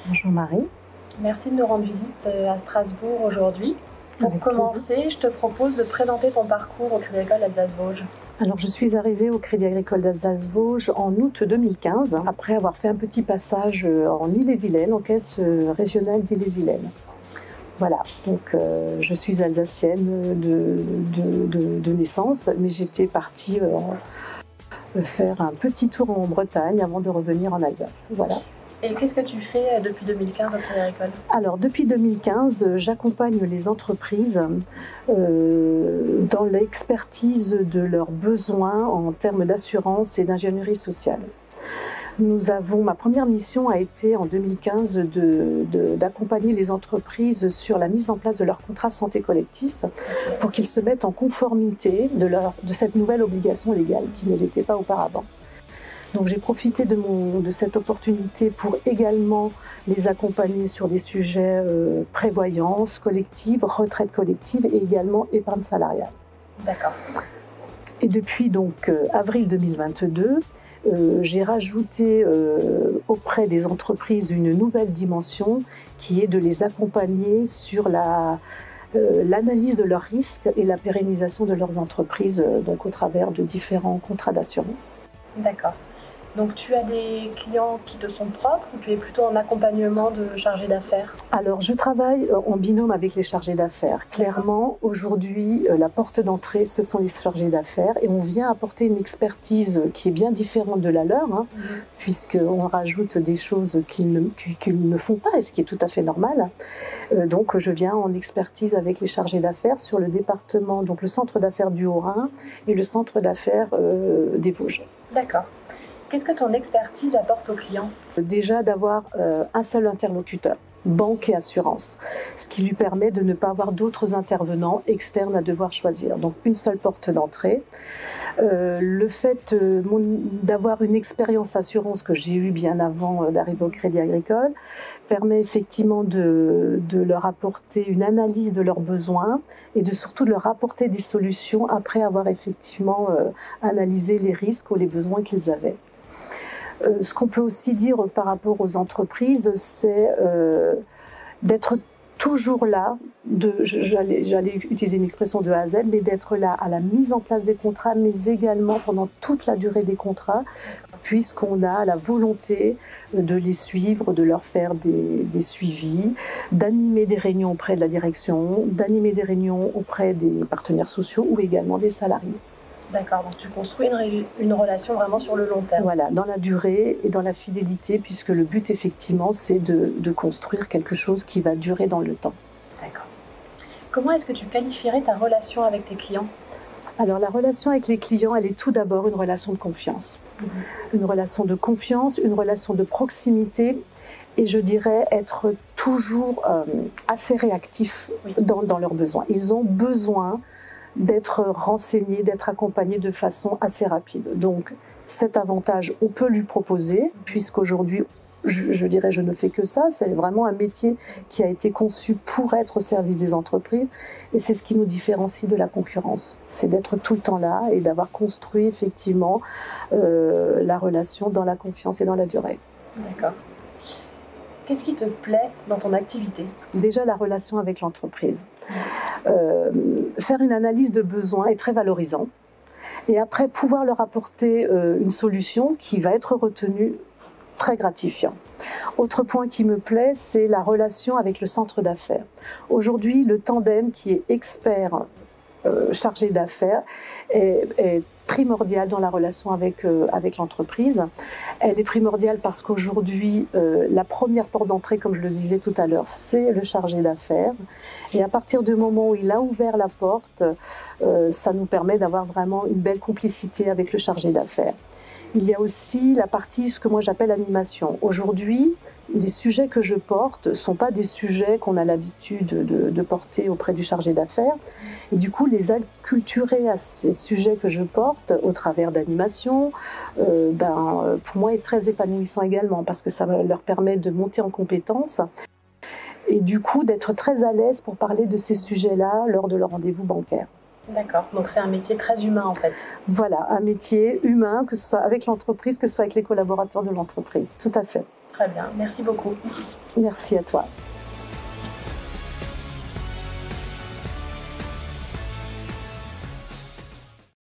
Bonjour Marie. Merci de nous rendre visite à Strasbourg aujourd'hui. Pour commencer, je te propose de présenter ton parcours au Crédit Agricole Alsace-Vosges. Alors, je suis arrivée au Crédit Agricole d'Alsace-Vosges en août 2015, après avoir fait un petit passage en Ille-et-Vilaine, en caisse régionale d'Ille-et-Vilaine. Voilà, donc je suis alsacienne de naissance, mais j'étais partie faire un petit tour en Bretagne avant de revenir en Alsace. Voilà. Et qu'est-ce que tu fais depuis 2015 au Crédit Agricole? Alors, depuis 2015, j'accompagne les entreprises dans l'expertise de leurs besoins en termes d'assurance et d'ingénierie sociale. Ma première mission a été en 2015 d'accompagner les entreprises sur la mise en place de leur contrat santé collectif pour qu'ils se mettent en conformité de cette nouvelle obligation légale qui ne l'était pas auparavant. Donc j'ai profité de cette opportunité pour également les accompagner sur des sujets prévoyance collective, retraite collective et également épargne salariale. D'accord. Et depuis donc avril 2022, j'ai rajouté auprès des entreprises une nouvelle dimension qui est de les accompagner sur l'analyse de leurs risques et la pérennisation de leurs entreprises donc au travers de différents contrats d'assurance. D'accord. Donc tu as des clients qui te sont propres ou tu es plutôt en accompagnement de chargés d'affaires? Alors je travaille en binôme avec les chargés d'affaires. Clairement, aujourd'hui, la porte d'entrée, ce sont les chargés d'affaires et on vient apporter une expertise qui est bien différente de la leur, puisqu'on rajoute des choses qu'ils ne font pas et ce qui est tout à fait normal. Donc je viens en expertise avec les chargés d'affaires sur le département, donc le centre d'affaires du Haut-Rhin et le centre d'affaires des Vosges. D'accord. Qu'est-ce que ton expertise apporte aux clients? Déjà d'avoir un seul interlocuteur, banque et assurance, ce qui lui permet de ne pas avoir d'autres intervenants externes à devoir choisir. Donc une seule porte d'entrée. Le fait d'avoir une expérience assurance que j'ai eue bien avant d'arriver au Crédit Agricole permet effectivement de leur apporter une analyse de leurs besoins et surtout de leur apporter des solutions après avoir effectivement analysé les risques ou les besoins qu'ils avaient. Ce qu'on peut aussi dire par rapport aux entreprises, c'est d'être toujours là, j'allais utiliser une expression de A à Z, mais d'être là à la mise en place des contrats, mais également pendant toute la durée des contrats, puisqu'on a la volonté de les suivre, de leur faire des suivis, d'animer des réunions auprès de la direction, d'animer des réunions auprès des partenaires sociaux ou également des salariés. D'accord, donc tu construis une relation vraiment sur le long terme. Voilà, dans la durée et dans la fidélité, puisque le but effectivement c'est de construire quelque chose qui va durer dans le temps. D'accord. Comment est-ce que tu qualifierais ta relation avec tes clients? Alors la relation avec les clients, elle est tout d'abord une relation de confiance. Une relation de confiance, une relation de proximité et je dirais être toujours assez réactif dans leurs besoins. Ils ont besoin d'être renseignés, d'être accompagnés de façon assez rapide. Donc cet avantage, on peut lui proposer, puisqu'aujourd'hui, je dirais, je ne fais que ça. C'est vraiment un métier qui a été conçu pour être au service des entreprises et c'est ce qui nous différencie de la concurrence. C'est d'être tout le temps là et d'avoir construit effectivement la relation dans la confiance et dans la durée. D'accord. Qu'est-ce qui te plaît dans ton activité? Déjà, la relation avec l'entreprise. Faire une analyse de besoins est très valorisant. Et après, pouvoir leur apporter une solution qui va être retenue, très gratifiant. Autre point qui me plaît, c'est la relation avec le centre d'affaires. Aujourd'hui, le tandem qui est expert chargé d'affaires est primordiale dans la relation avec l'entreprise. Elle est primordiale parce qu'aujourd'hui, la première porte d'entrée, comme je le disais tout à l'heure, c'est le chargé d'affaires. Et à partir du moment où il a ouvert la porte, ça nous permet d'avoir vraiment une belle complicité avec le chargé d'affaires. Il y a aussi la partie, ce que moi j'appelle animation. Aujourd'hui, les sujets que je porte ne sont pas des sujets qu'on a l'habitude de porter auprès du chargé d'affaires. Et du coup, les acculturer à ces sujets que je porte au travers d'animation, pour moi, est très épanouissant également parce que ça leur permet de monter en compétences et du coup d'être très à l'aise pour parler de ces sujets-là lors de leur rendez-vous bancaire. D'accord, donc c'est un métier très humain en fait. Voilà, un métier humain, que ce soit avec l'entreprise, que ce soit avec les collaborateurs de l'entreprise, tout à fait. Très bien, merci beaucoup. Merci à toi.